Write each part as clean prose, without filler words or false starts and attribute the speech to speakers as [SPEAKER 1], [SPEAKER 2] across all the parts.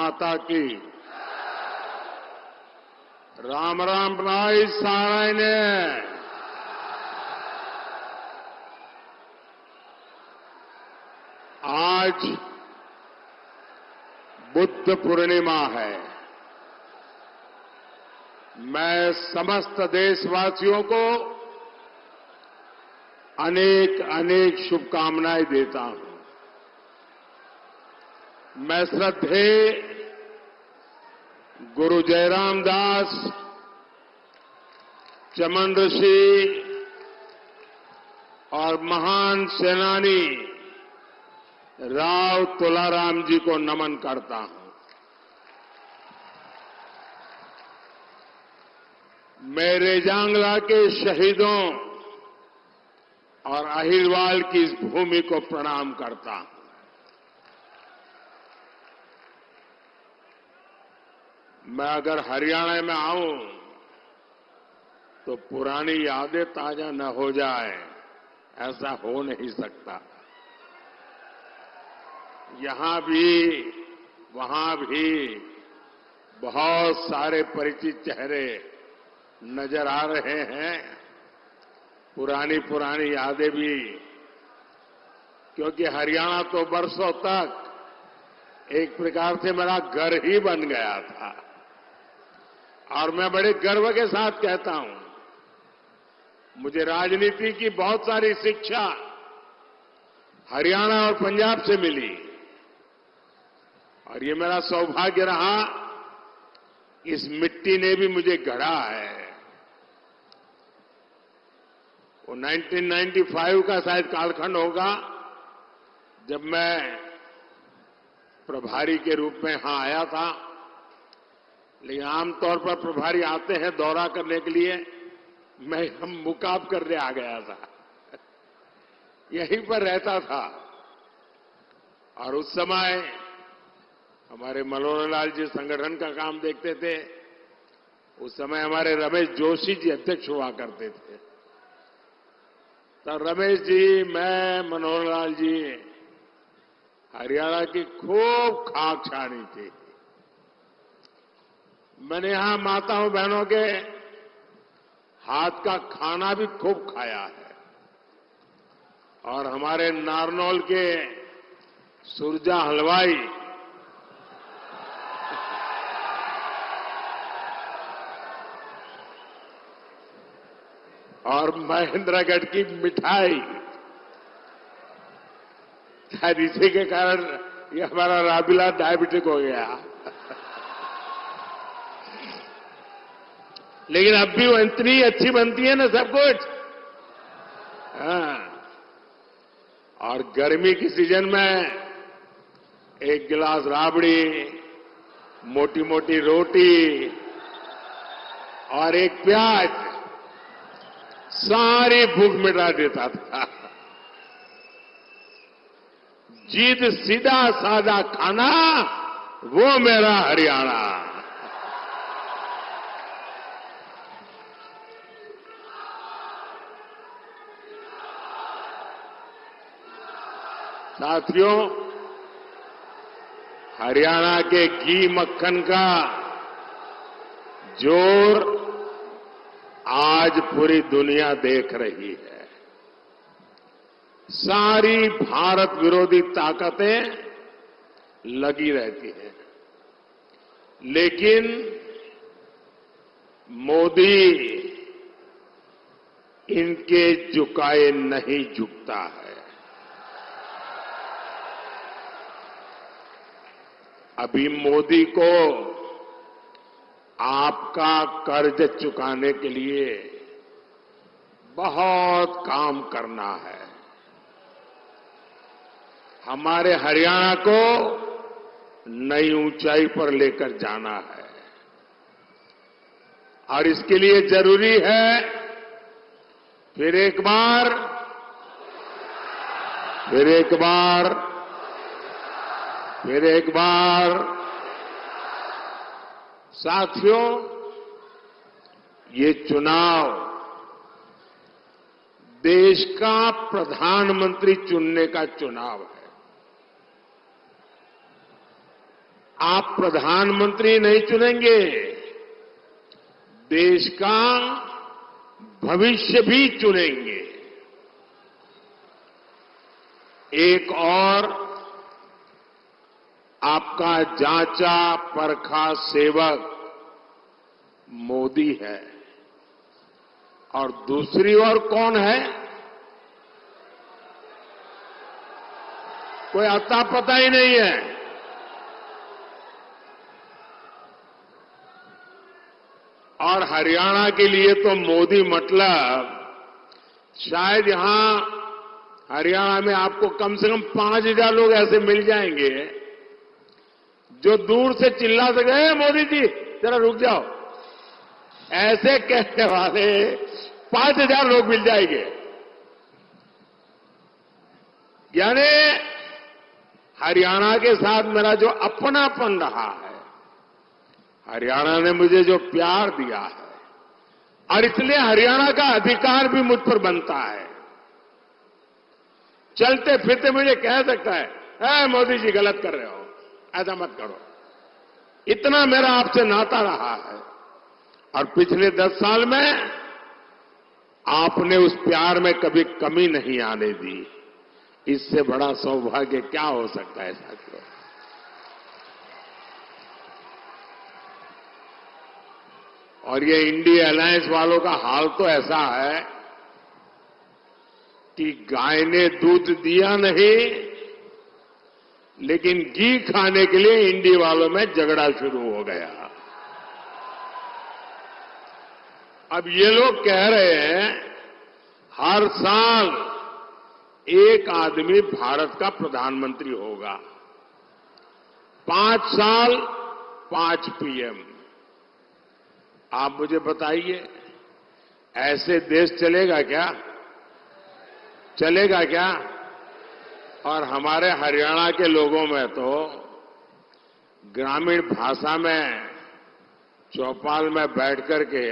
[SPEAKER 1] माता की। राम राम बनाई साराय ने। आज बुद्ध पूर्णिमा है। मैं समस्त देशवासियों को अनेक अनेक शुभकामनाएं देता हूं। मैं श्रद्धेय गुरु जयराम दास, चमन ऋषि और महान सेनानी राव तुलाराम जी को नमन करता हूं। मैं रेजांगला के शहीदों और अहिरवाल की इस भूमि को प्रणाम करता हूं। मैं अगर हरियाणा में आऊं तो पुरानी यादें ताजा न हो जाए, ऐसा हो नहीं सकता। यहां भी वहां भी बहुत सारे परिचित चेहरे नजर आ रहे हैं। पुरानी यादें भी, क्योंकि हरियाणा तो बरसों तक एक प्रकार से मेरा घर ही बन गया था। और मैं बड़े गर्व के साथ कहता हूं, मुझे राजनीति की बहुत सारी शिक्षा हरियाणा और पंजाब से मिली और ये मेरा सौभाग्य रहा, इस मिट्टी ने भी मुझे गढ़ा है। वो 1995 का शायद कालखंड होगा जब मैं प्रभारी के रूप में यहां आया था। लेकिन आमतौर पर प्रभारी आते हैं दौरा करने के लिए, मैं हम मुकाब करने आ गया था। यहीं पर रहता था और उस समय हमारे मनोहर लाल जी संगठन का काम देखते थे। उस समय हमारे रमेश जोशी जी अध्यक्ष हुआ करते थे। तो रमेश जी, मैं, मनोहर लाल जी हरियाणा की खूब खाक छानी थी। मैंने यहां माताओं बहनों के हाथ का खाना भी खूब खाया है। और हमारे नारनौल के सुरजा हलवाई और महेंद्रगढ़ की मिठाई, शायद इसी के कारण ये हमारा राबिला डायबिटिक हो गया। लेकिन अब भी वो इतनी अच्छी बनती है ना सब कुछ। हाँ। और गर्मी की सीजन में एक गिलास राबड़ी, मोटी मोटी रोटी और एक प्याज सारी भूख मिटा देता था। जिद सीधा सादा खाना, वो मेरा हरियाणा। साथियों, हरियाणा के घी मक्खन का जोर आज पूरी दुनिया देख रही है। सारी भारत विरोधी ताकतें लगी रहती हैं, लेकिन मोदी इनके झुकाए नहीं झुकता है। अभी मोदी को आपका कर्ज चुकाने के लिए बहुत काम करना है। हमारे हरियाणा को नई ऊंचाई पर लेकर जाना है और इसके लिए जरूरी है फिर एक बार साथियों, ये चुनाव देश का प्रधानमंत्री चुनने का चुनाव है। आप प्रधानमंत्री नहीं चुनेंगे, देश का भविष्य भी चुनेंगे। एक और आपका जांचा परखा सेवक मोदी है और दूसरी ओर कौन है? कोई अता पता ही नहीं है। और हरियाणा के लिए तो मोदी मतलब शायद यहां हरियाणा में आपको कम से कम 5,000 लोग ऐसे मिल जाएंगे जो दूर से चिल्ला सके, मोदी जी जरा रुक जाओ, ऐसे कहने वाले 5,000 लोग मिल जाएंगे। यानी हरियाणा के साथ मेरा जो अपनापन रहा है, हरियाणा ने मुझे जो प्यार दिया है, और इसलिए हरियाणा का अधिकार भी मुझ पर बनता है। चलते फिरते मुझे कह सकता है, मोदी जी गलत कर रहे हो, ऐसा मत करो। इतना मेरा आपसे नाता रहा है और पिछले 10 साल में आपने उस प्यार में कभी कमी नहीं आने दी। इससे बड़ा सौभाग्य क्या हो सकता है साथियों? और ये इंडिया अलायंस वालों का हाल तो ऐसा है कि गाय ने दूध दिया नहीं, लेकिन घी खाने के लिए इंडी वालों में झगड़ा शुरू हो गया। अब ये लोग कह रहे हैं हर साल एक आदमी भारत का प्रधानमंत्री होगा, 5 साल 5 पीएम। आप मुझे बताइए, ऐसे देश चलेगा क्या? चलेगा क्या? और हमारे हरियाणा के लोगों में तो ग्रामीण भाषा में चौपाल में बैठ करके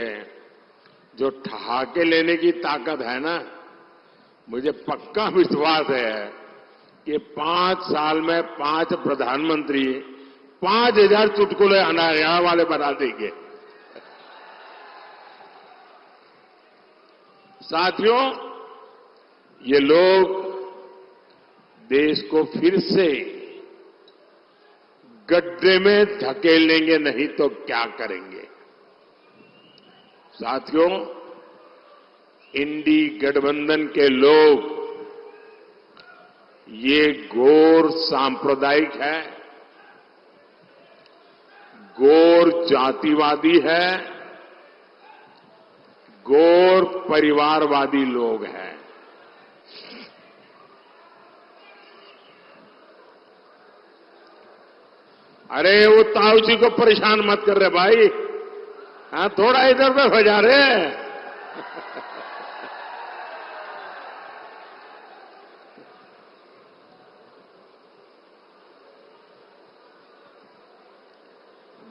[SPEAKER 1] जो ठहाके लेने की ताकत है ना, मुझे पक्का विश्वास है कि 5 साल में 5 प्रधानमंत्री 5,000 चुटकुले हरियाणा वाले बना देंगे। साथियों, ये लोग देश को फिर से गड्ढे में धकेलेंगे, नहीं तो क्या करेंगे? साथियों, इंडी गठबंधन के लोग ये घोर सांप्रदायिक है, घोर जातिवादी है, घोर परिवारवादी लोग हैं। अरे वो ताऊ जी को परेशान मत कर रहे भाई, हाँ थोड़ा इधर उधर हो जा रहे।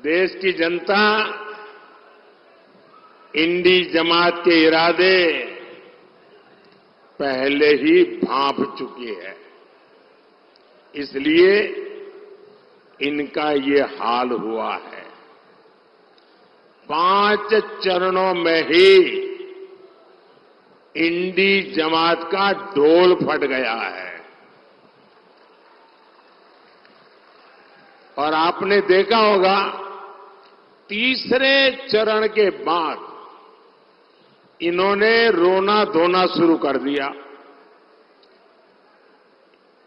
[SPEAKER 1] देश की जनता इंडी जमात के इरादे पहले ही भांप चुकी है, इसलिए इनका ये हाल हुआ है। 5 चरणों में ही इंडी जमात का ढोल फट गया है। और आपने देखा होगा, तीसरे चरण के बाद इन्होंने रोना धोना शुरू कर दिया।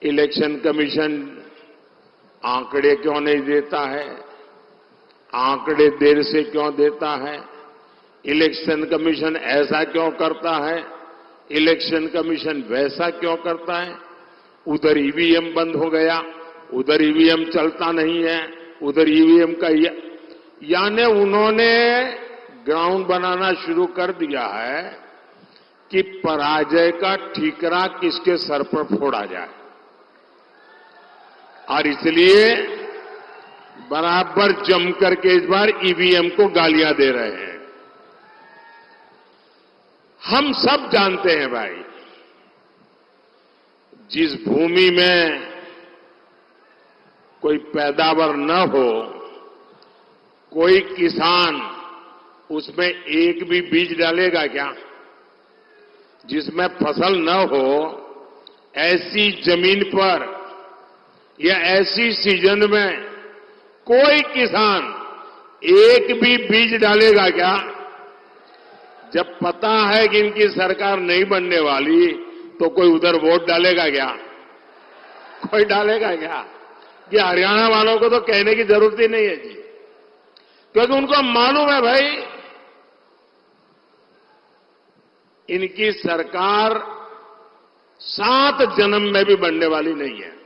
[SPEAKER 1] इलेक्शन कमीशन आंकड़े क्यों नहीं देता है, आंकड़े देर से क्यों देता है, इलेक्शन कमीशन ऐसा क्यों करता है, इलेक्शन कमीशन वैसा क्यों करता है। उधर ईवीएम बंद हो गया, उधर ईवीएम चलता नहीं है, उधर ईवीएम का यानी उन्होंने ग्राउंड बनाना शुरू कर दिया है कि पराजय का ठीकरा किसके सर पर फोड़ा जाए। और इसलिए बराबर जम करके इस बार ईवीएम को गालियां दे रहे हैं। हम सब जानते हैं भाई, जिस भूमि में कोई पैदावार न हो, कोई किसान उसमें एक भी बीज डालेगा क्या? जिसमें फसल न हो, ऐसी जमीन पर या ऐसी सीजन में कोई किसान एक भी बीज डालेगा क्या? जब पता है कि इनकी सरकार नहीं बनने वाली, तो कोई उधर वोट डालेगा क्या? कोई डालेगा क्या? कि हरियाणा वालों को तो कहने की जरूरत ही नहीं है जी, क्योंकि उनको मालूम है भाई इनकी सरकार 7 जन्म में भी बनने वाली नहीं है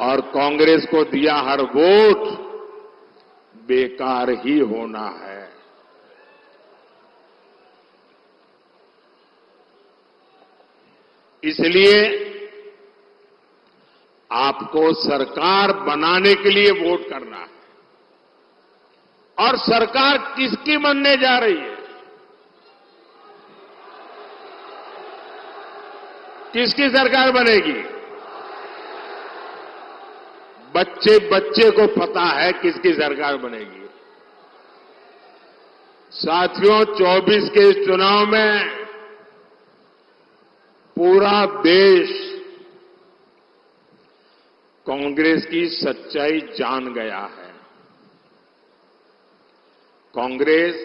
[SPEAKER 1] और कांग्रेस को दिया हर वोट बेकार ही होना है। इसलिए आपको सरकार बनाने के लिए वोट करना है। और सरकार किसकी बनने जा रही है? किसकी सरकार बनेगी? बच्चे बच्चे को पता है किसकी सरकार बनेगी। साथियों, 24 के इस चुनाव में पूरा देश कांग्रेस की सच्चाई जान गया है। कांग्रेस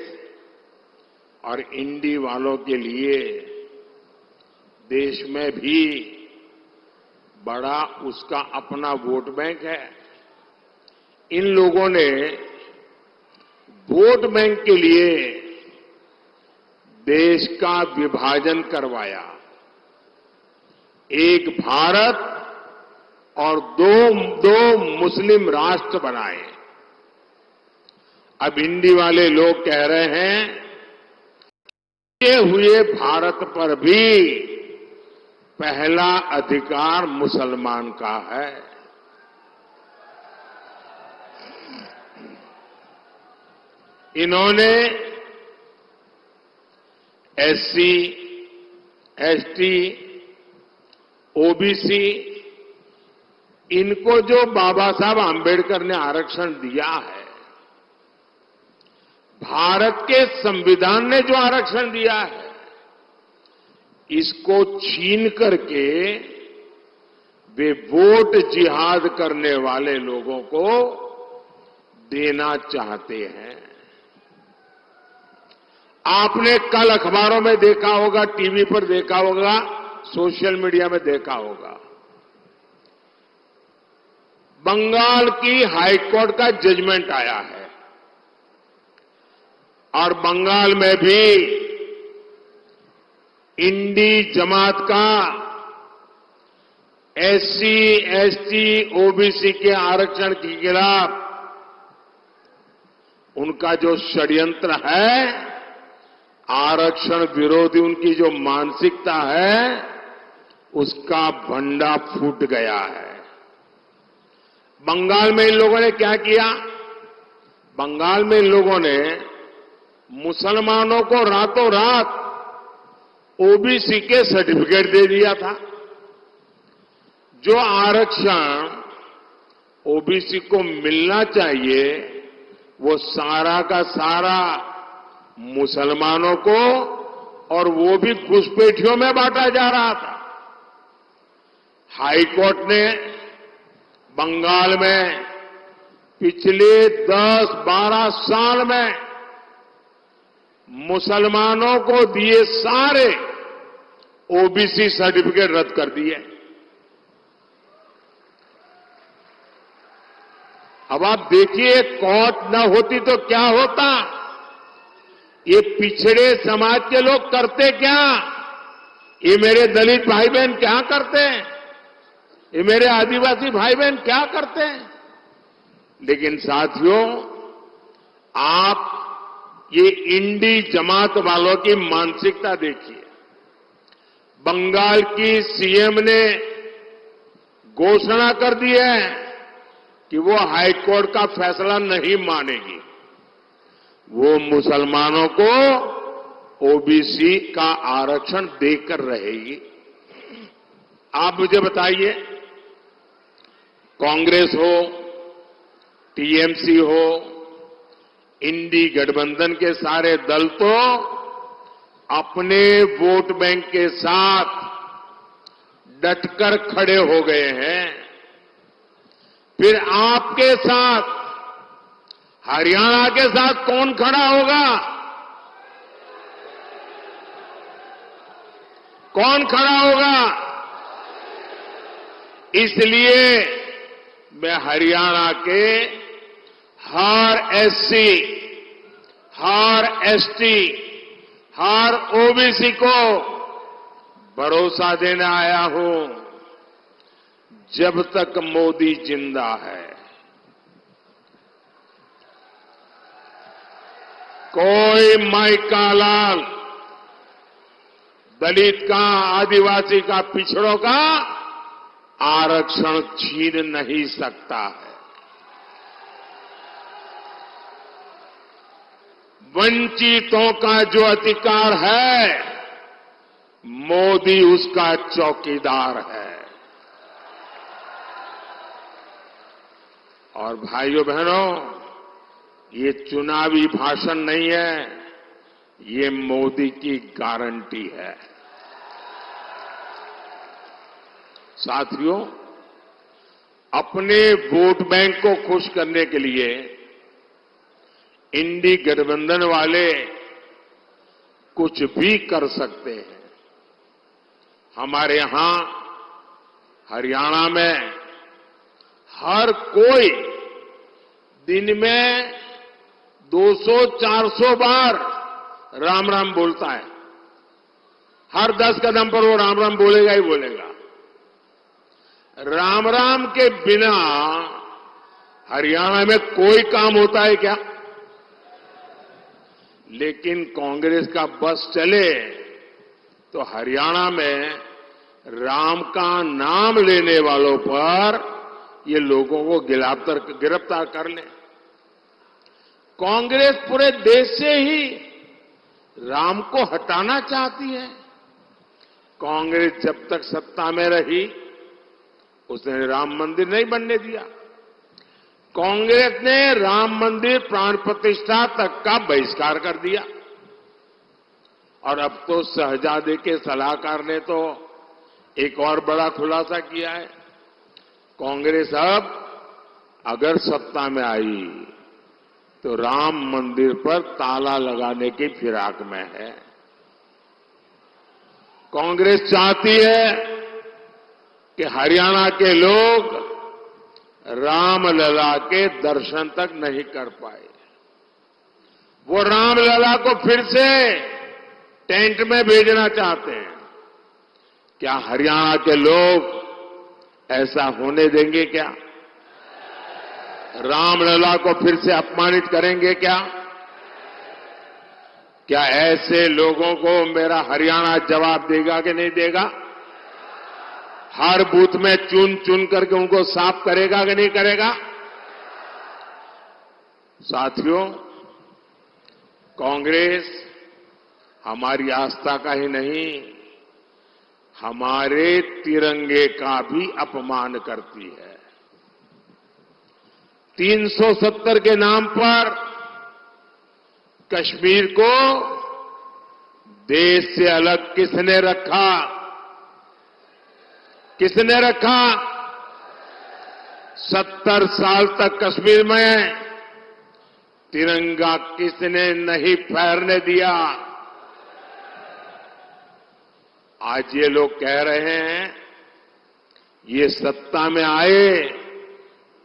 [SPEAKER 1] और इंडी वालों के लिए देश में भी बड़ा उसका अपना वोट बैंक है। इन लोगों ने वोट बैंक के लिए देश का विभाजन करवाया। एक भारत और दो मुस्लिम राष्ट्र बनाए। अब इंडी वाले लोग कह रहे हैं ये हुए भारत पर भी पहला अधिकार मुसलमान का है। इन्होंने एससी, एसटी, ओबीसी इनको जो बाबा साहब आंबेडकर ने आरक्षण दिया है, भारत के संविधान ने जो आरक्षण दिया है, इसको छीन करके वे वोट जिहाद करने वाले लोगों को देना चाहते हैं। आपने कल अखबारों में देखा होगा, टीवी पर देखा होगा, सोशल मीडिया में देखा होगा, बंगाल की हाईकोर्ट का जजमेंट आया है और बंगाल में भी इंडी जमात का एससी, एसटी, ओबीसी के आरक्षण के खिलाफ उनका जो षड्यंत्र है, आरक्षण विरोधी उनकी जो मानसिकता है, उसका भंडा फूट गया है। बंगाल में इन लोगों ने क्या किया? बंगाल में इन लोगों ने मुसलमानों को रातों रात ओबीसी के सर्टिफिकेट दे दिया था। जो आरक्षण ओबीसी को मिलना चाहिए, वो सारा का सारा मुसलमानों को, और वो भी घुसपैठियों में बांटा जा रहा था। हाईकोर्ट ने बंगाल में पिछले 10-12 साल में मुसलमानों को दिए सारे ओबीसी सर्टिफिकेट रद्द कर दिए। अब आप देखिए, कोर्ट न होती तो क्या होता? ये पिछड़े समाज के लोग करते क्या? ये मेरे दलित भाई बहन क्या करते हैं? ये मेरे आदिवासी भाई बहन क्या करते हैं? लेकिन साथियों, आप ये इंडी जमात वालों की मानसिकता देखिए। बंगाल की सीएम ने घोषणा कर दी है कि वो हाईकोर्ट का फैसला नहीं मानेगी। वो मुसलमानों को ओबीसी का आरक्षण देकर रहेगी। आप मुझे बताइए, कांग्रेस हो, टीएमसी हो, इंडी गठबंधन के सारे दल तो अपने वोट बैंक के साथ डटकर खड़े हो गए हैं। फिर आपके साथ, हरियाणा के साथ कौन खड़ा होगा? कौन खड़ा होगा? इसलिए मैं हरियाणा के हर एससी, हर एसटी, हर ओबीसी को भरोसा देने आया हूं, जब तक मोदी जिंदा है, कोई माइका लाल, दलित का, आदिवासी का, पिछड़ों का आरक्षण छीन नहीं सकता है। वंचितों का जो अधिकार है, मोदी उसका चौकीदार है। और भाइयों बहनों, ये चुनावी भाषण नहीं है, ये मोदी की गारंटी है। साथियों, अपने वोट बैंक को खुश करने के लिए इंडी गठबंधन वाले कुछ भी कर सकते हैं। हमारे यहां हरियाणा में हर कोई दिन में 200-400 बार राम राम बोलता है। हर 10 कदम पर वो राम राम बोलेगा ही बोलेगा। राम राम के बिना हरियाणा में कोई काम होता है क्या? लेकिन कांग्रेस का बस चले तो हरियाणा में राम का नाम लेने वालों पर ये लोगों को गिरफ्तार कर ले। कांग्रेस पूरे देश से ही राम को हटाना चाहती है। कांग्रेस जब तक सत्ता में रही, उसने राम मंदिर नहीं बनने दिया। कांग्रेस ने राम मंदिर प्राण प्रतिष्ठा तक का बहिष्कार कर दिया। और अब तो शहजादे के सलाहकार ने तो एक और बड़ा खुलासा किया है। कांग्रेस अब अगर सत्ता में आई तो राम मंदिर पर ताला लगाने की फिराक में है। कांग्रेस चाहती है कि हरियाणा के लोग रामलला के दर्शन तक नहीं कर पाए। वो रामलला को फिर से टेंट में भेजना चाहते हैं। क्या हरियाणा के लोग ऐसा होने देंगे क्या? रामलला को फिर से अपमानित करेंगे क्या? क्या ऐसे लोगों को मेरा हरियाणा जवाब देगा कि नहीं देगा? हर बूथ में चुन चुन करके उनको साफ करेगा कि नहीं करेगा? साथियों, कांग्रेस हमारी आस्था का ही नहीं, हमारे तिरंगे का भी अपमान करती है। 370 के नाम पर कश्मीर को देश से अलग किसने रखा? किसने रखा? 70 साल तक कश्मीर में तिरंगा किसने नहीं फहरने दिया? आज ये लोग कह रहे हैं ये सत्ता में आए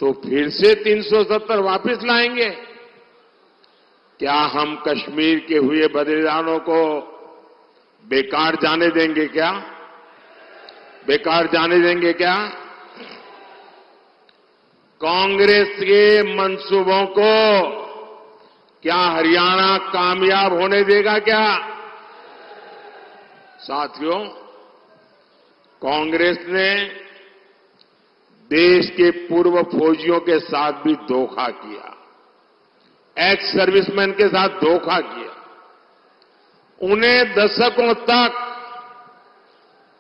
[SPEAKER 1] तो फिर से 370 वापस लाएंगे। क्या हम कश्मीर के हुए बलिदानों को बेकार जाने देंगे क्या? बेकार जाने देंगे क्या? कांग्रेस के मंसूबों को क्या हरियाणा कामयाब होने देगा क्या? साथियों, कांग्रेस ने देश के पूर्व फौजियों के साथ भी धोखा किया, एक्स सर्विसमैन के साथ धोखा किया। उन्हें दशकों तक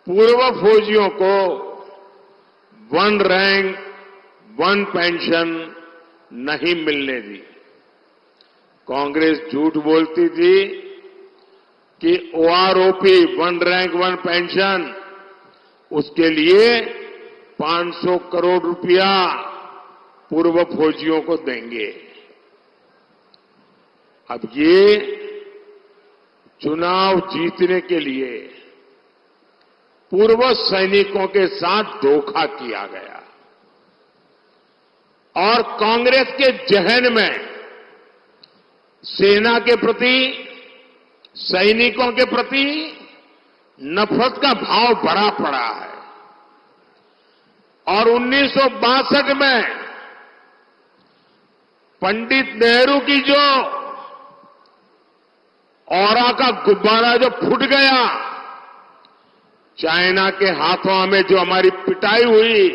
[SPEAKER 1] पूर्व फौजियों को वन रैंक वन पेंशन नहीं मिलने दी। कांग्रेस झूठ बोलती थी कि OROP one rank one pension उसके लिए 500 करोड़ रुपया पूर्व फौजियों को देंगे। अब ये चुनाव जीतने के लिए पूर्व सैनिकों के साथ धोखा किया गया और कांग्रेस के जहन में सेना के प्रति, सैनिकों के प्रति नफरत का भाव भरा पड़ा है। और 1962 में पंडित नेहरू की जो औरा का गुब्बारा जो फूट गया, चाइना के हाथों हमें जो हमारी पिटाई हुई,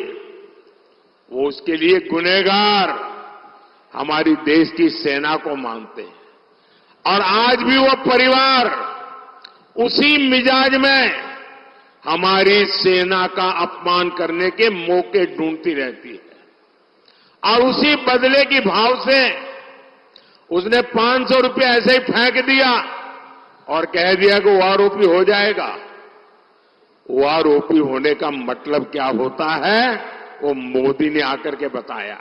[SPEAKER 1] वो उसके लिए गुनहगार हमारी देश की सेना को मानते हैं। और आज भी वो परिवार उसी मिजाज में हमारी सेना का अपमान करने के मौके ढूंढती रहती है और उसी बदले की भाव से उसने 500 रुपये ऐसे ही फेंक दिया और कह दिया कि वो आरोपी हो जाएगा। वो आरोपी होने का मतलब क्या होता है, वो मोदी ने आकर के बताया।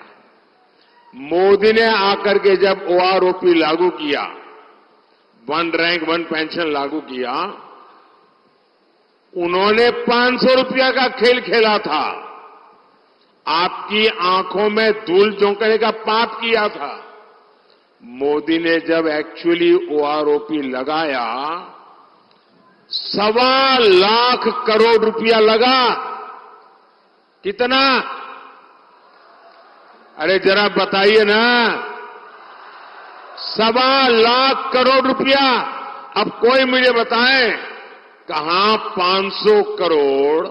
[SPEAKER 1] मोदी ने आकर के जब ओआरओपी लागू किया, वन रैंक वन पेंशन लागू किया, उन्होंने 500 रुपया का खेल खेला था, आपकी आंखों में धूल झोंकने का पाप किया था। मोदी ने जब एक्चुअली ओआरओपी लगाया, 1.25 लाख करोड़ रुपया लगा। कितना? अरे जरा बताइए ना, 1.25 लाख करोड़ रुपया। अब कोई मुझे बताए कहां 500 करोड़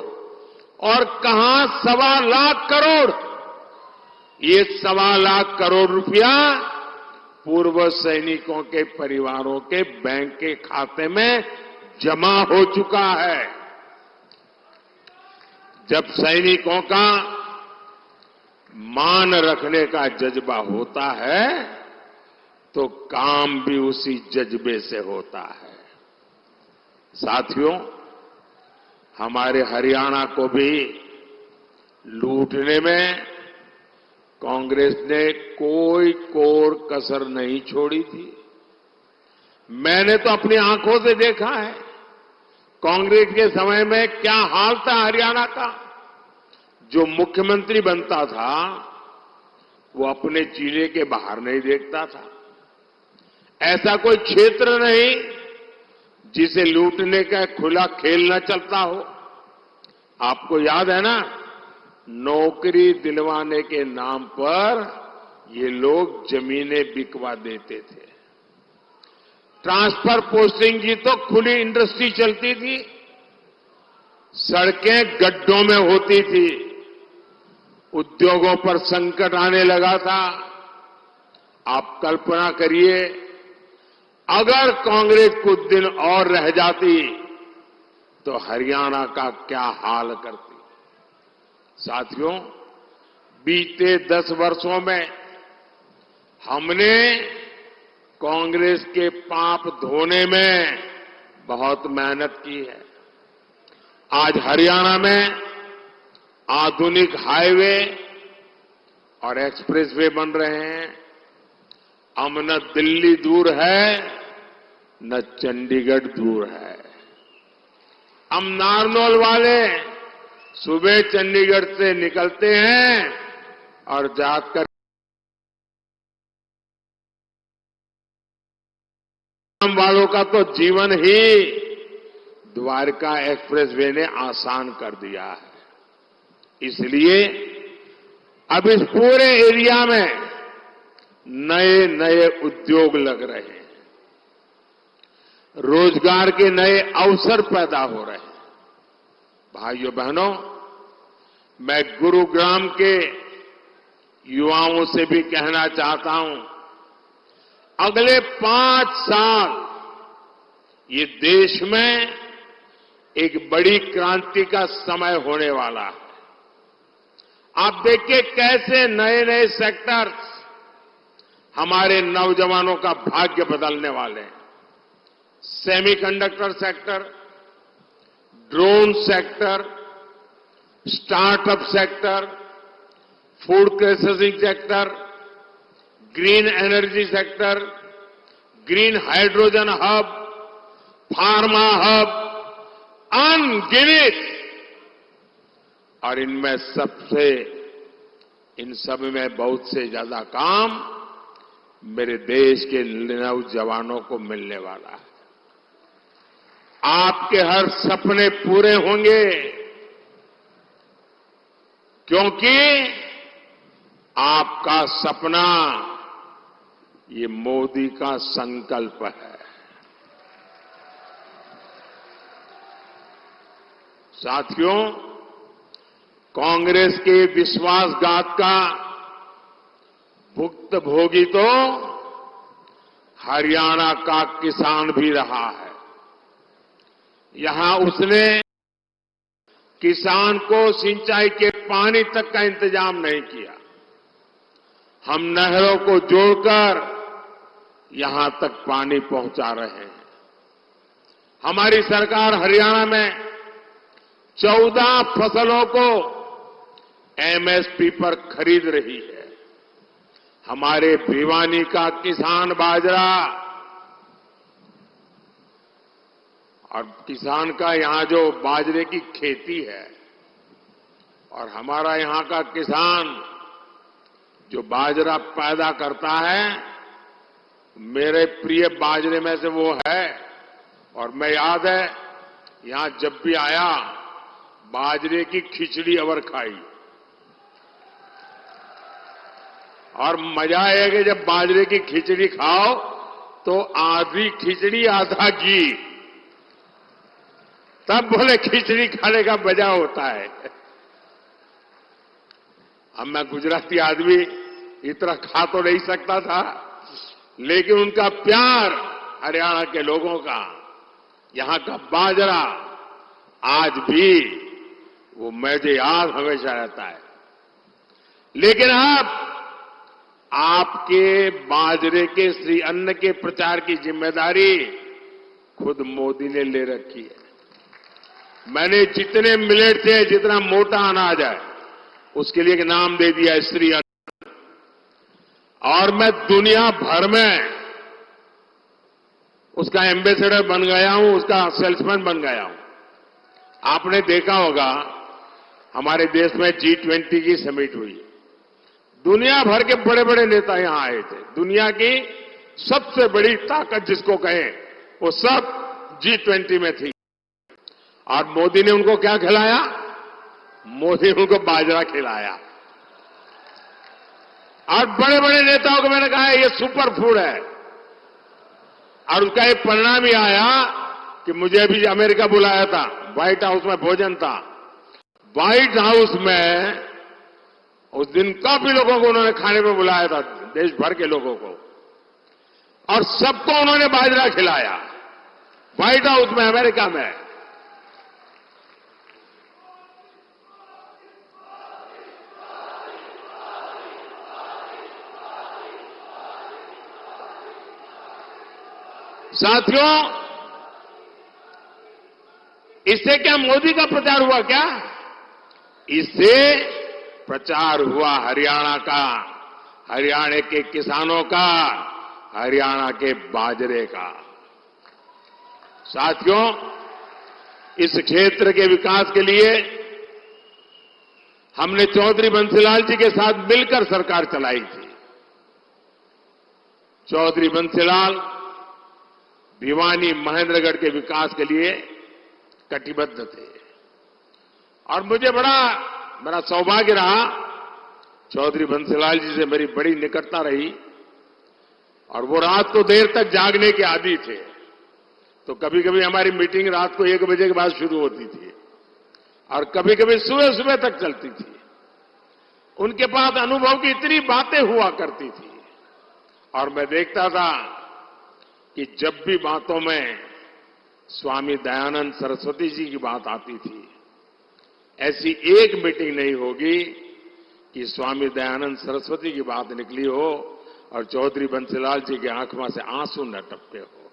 [SPEAKER 1] और कहां 1.25 लाख करोड़। ये 1.25 लाख करोड़ रुपया पूर्व सैनिकों के परिवारों के बैंक के खाते में जमा हो चुका है। जब सैनिकों का मान रखने का जज्बा होता है तो काम भी उसी जज्बे से होता है। साथियों, हमारे हरियाणा को भी लूटने में कांग्रेस ने कोई कोर कसर नहीं छोड़ी थी। मैंने तो अपनी आंखों से देखा है कांग्रेस के समय में क्या हाल था हरियाणा का। जो मुख्यमंत्री बनता था वो अपने जिले के बाहर नहीं देखता था। ऐसा कोई क्षेत्र नहीं जिसे लूटने का खुला खेल न चलता हो। आपको याद है ना, नौकरी दिलवाने के नाम पर ये लोग जमीनें बिकवा देते थे। ट्रांसफर पोस्टिंग की तो खुली इंडस्ट्री चलती थी, सड़कें गड्ढों में होती थी, उद्योगों पर संकट आने लगा था। आप कल्पना करिए, अगर कांग्रेस कुछ दिन और रह जाती तो हरियाणा का क्या हाल करती। साथियों, बीते 10 वर्षों में हमने कांग्रेस के पाप धोने में बहुत मेहनत की है। आज हरियाणा में आधुनिक हाईवे और एक्सप्रेसवे बन रहे हैं। अब न दिल्ली दूर है न चंडीगढ़ दूर है। हम नारनौल वाले सुबह चंडीगढ़ से निकलते हैं और जाकर वालों का तो जीवन ही द्वारका एक्सप्रेसवे ने आसान कर दिया है। इसलिए अब इस पूरे एरिया में नए नए उद्योग लग रहे हैं, रोजगार के नए अवसर पैदा हो रहे हैं। भाइयों बहनों, मैं गुरुग्राम के युवाओं से भी कहना चाहता हूं, अगले 5 साल ये देश में एक बड़ी क्रांति का समय होने वाला है। आप देखिए कैसे नए नए सेक्टर्स हमारे नौजवानों का भाग्य बदलने वाले हैं। Semiconductor sector, drone sector, startup sector, food processing sector, green energy sector, green hydrogen hub, pharma hub, अनगिनत। और इनमें इन सब में बहुत से ज्यादा काम मेरे देश के नौजवानों को मिलने वाला है। आपके हर सपने पूरे होंगे, क्योंकि आपका सपना ये मोदी का संकल्प है। साथियों, कांग्रेस के विश्वासघात का भुक्तभोगी तो हरियाणा का किसान भी रहा है। यहां उसने किसान को सिंचाई के पानी तक का इंतजाम नहीं किया। हम नहरों को जोड़कर यहां तक पानी पहुंचा रहे हैं। हमारी सरकार हरियाणा में 14 फसलों को एमएसपी पर खरीद रही है। हमारे भिवानी का किसान बाजरा और किसान का यहां जो बाजरे की खेती है और हमारा यहां का किसान जो बाजरा पैदा करता है, मेरे प्रिय बाजरे में से वो है। और मैं याद है यहां जब भी आया बाजरे की खिचड़ी अवर खाई। और मजा है कि जब बाजरे की खिचड़ी खाओ तो आधी खिचड़ी आधा घी, तब बोले खिचड़ी खाने का मजा होता है। अब मैं गुजराती आदमी इतना खा तो नहीं सकता था, लेकिन उनका प्यार हरियाणा के लोगों का, यहां का बाजरा आज भी वो मुझे याद हमेशा रहता है। लेकिन अब आपके बाजरे के श्री अन्न के प्रचार की जिम्मेदारी खुद मोदी ने ले रखी है। मैंने जितने मिलेट से जितना मोटा अनाज है उसके लिए एक नाम दे दिया है, श्री अन्न। और मैं दुनिया भर में उसका एम्बेसडर बन गया हूं, उसका सेल्समैन बन गया हूं। आपने देखा होगा हमारे देश में G20 की समिट हुई। दुनिया भर के बड़े बड़े नेता यहां आए थे। दुनिया की सबसे बड़ी ताकत जिसको कहें वो सब G20 में थी। और मोदी ने उनको क्या खिलाया? मोदी ने उनको बाजरा खिलाया। और बड़े बड़े नेताओं को मैंने कहा ये सुपर फूड है। और उसका एक परिणाम ही आया कि मुझे भी अमेरिका बुलाया था, व्हाइट हाउस में भोजन था। व्हाइट हाउस में उस दिन काफी लोगों को उन्होंने खाने में बुलाया था, देश भर के लोगों को, और सबको उन्होंने बाजरा खिलाया व्हाइट हाउस में, अमेरिका में। साथियों, इससे क्या मोदी का प्रचार हुआ क्या? इससे प्रचार हुआ हरियाणा का, हरियाणा के किसानों का, हरियाणा के बाजरे का। साथियों, इस क्षेत्र के विकास के लिए हमने चौधरी बंसीलाल जी के साथ मिलकर सरकार चलाई थी। चौधरी बंसीलाल भिवानी महेंद्रगढ़ के विकास के लिए कटिबद्ध थे। और मुझे मेरा सौभाग्य रहा, चौधरी बंसीलाल जी से मेरी बड़ी निकटता रही। और वो रात को देर तक जागने के आदी थे, तो कभी कभी हमारी मीटिंग रात को 1 बजे के बाद शुरू होती थी और कभी कभी सुबह सुबह तक चलती थी। उनके पास अनुभव की इतनी बातें हुआ करती थी और मैं देखता था कि जब भी बातों में स्वामी दयानंद सरस्वती जी की बात आती थी। ऐसी एक मीटिंग नहीं होगी कि स्वामी दयानंद सरस्वती की बात निकली हो और चौधरी बंसीलाल जी की आंखों से आंसू न टपके हो।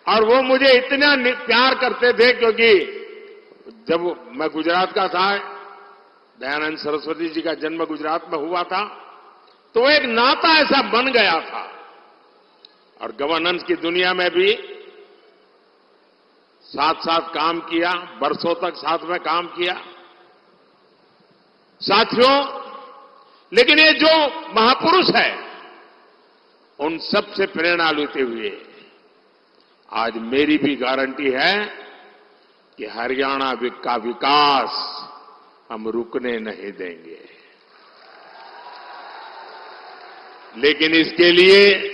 [SPEAKER 1] और वो मुझे इतना प्यार करते थे क्योंकि जब मैं गुजरात का था, दयानंद सरस्वती जी का जन्म गुजरात में हुआ था, तो एक नाता ऐसा बन गया था। और गवर्नेंस की दुनिया में भी साथ साथ काम किया, बरसों तक साथ में काम किया। साथियों, लेकिन ये जो महापुरुष है, उन सब से प्रेरणा लेते हुए आज मेरी भी गारंटी है कि हरियाणा का विकास हम रुकने नहीं देंगे। लेकिन इसके लिए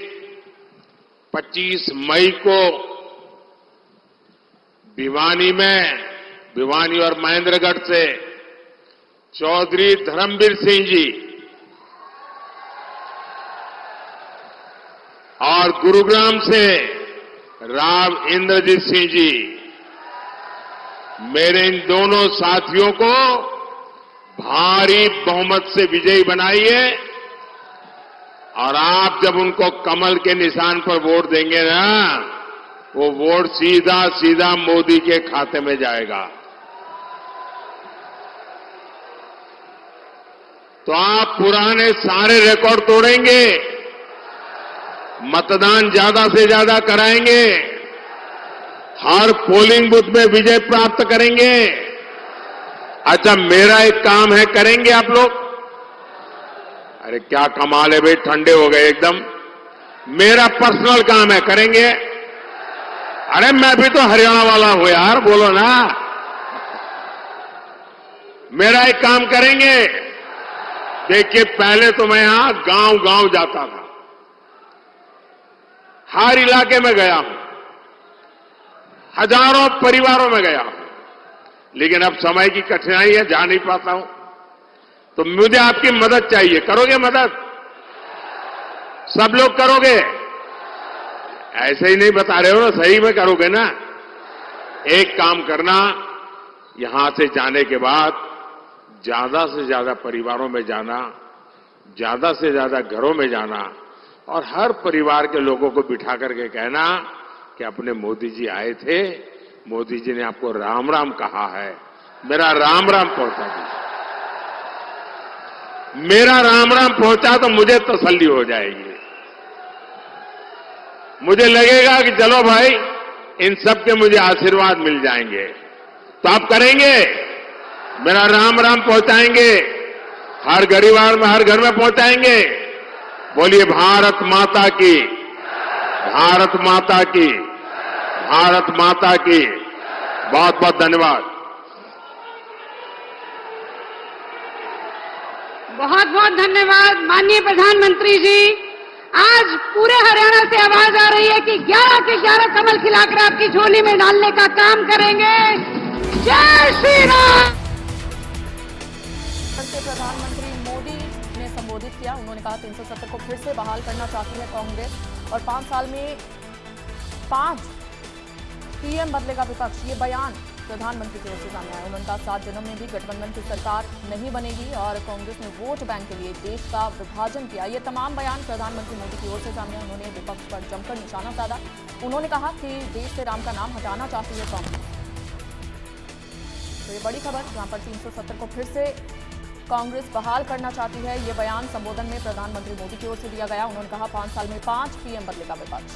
[SPEAKER 1] 25 मई को भिवानी और महेंद्रगढ़ से चौधरी धर्मवीर सिंह जी और गुरुग्राम से राव इंद्रजीत सिंह जी, मेरे इन दोनों साथियों को भारी बहुमत से विजयी बनाइए और आप जब उनको कमल के निशान पर वोट देंगे ना, वो वोट सीधा सीधा मोदी के खाते में जाएगा। तो आप पुराने सारे रिकॉर्ड तोड़ेंगे, मतदान ज्यादा से ज्यादा कराएंगे, हर पोलिंग बूथ में विजय प्राप्त करेंगे। अच्छा, मेरा एक काम है, करेंगे आप लोग? अरे क्या कमाल है भाई, ठंडे हो गए एकदम। मेरा पर्सनल काम है, करेंगे? अरे मैं भी तो हरियाणा वाला हूं यार, बोलो ना। मेरा एक काम करेंगे। देखिए, पहले तो मैं यहां गांव गांव जाता था, हर इलाके में गया हूं, हजारों परिवारों में गया हूं, लेकिन अब समय की कठिनाई है, जा नहीं पाता हूं। तो मुझे आपकी मदद चाहिए। करोगे मदद? सब लोग करोगे? ऐसे ही नहीं बता रहे हो ना, सही में करोगे ना? एक काम करना, यहां से जाने के बाद ज्यादा से ज्यादा परिवारों में जाना, ज्यादा से ज्यादा घरों में जाना और हर परिवार के लोगों को बिठा करके कहना कि अपने मोदी जी आए थे, मोदी जी ने आपको राम राम कहा है, मेरा राम राम पहुंचा दीजिए। मेरा राम राम पहुंचा तो मुझे तसल्ली हो जाएगी। मुझे लगेगा कि चलो भाई, इन सब के मुझे आशीर्वाद मिल जाएंगे। तो आप करेंगे? मेरा राम राम पहुंचाएंगे, हर परिवार में, हर घर में पहुंचाएंगे। बोलिए भारत माता की, भारत माता की, भारत माता की। बहुत बहुत धन्यवाद।
[SPEAKER 2] बहुत बहुत धन्यवाद माननीय प्रधानमंत्री जी। आज पूरे हरियाणा से आवाज आ रही है कि 11 के 11 कमल खिलाकर आपकी झोली में डालने का काम करेंगे। जय श्री राम।
[SPEAKER 3] प्रधानमंत्री मोदी ने संबोधित किया। उन्होंने कहा 370 को फिर से बहाल करना चाहती है कांग्रेस और 5 साल में 5 पीएम बदलेगा विपक्ष। ये बयान प्रधानमंत्री की ओर से सामने आया। उन्होंने कहा 7 दिनों में भी गठबंधन की सरकार नहीं बनेगी और कांग्रेस ने वोट बैंक के लिए देश का विभाजन किया। ये तमाम बयान प्रधानमंत्री मोदी की ओर से सामने आए। उन्होंने विपक्ष पर जमकर निशाना साधा। उन्होंने कहा कि देश से राम का नाम हटाना चाहती है कांग्रेस। तो ये बड़ी खबर, जहां पर 370 को फिर से कांग्रेस बहाल करना चाहती है। ये बयान संबोधन में प्रधानमंत्री मोदी की ओर से दिया गया। उन्होंने कहा 5 साल में 5 पीएम बदलेगा विपक्ष।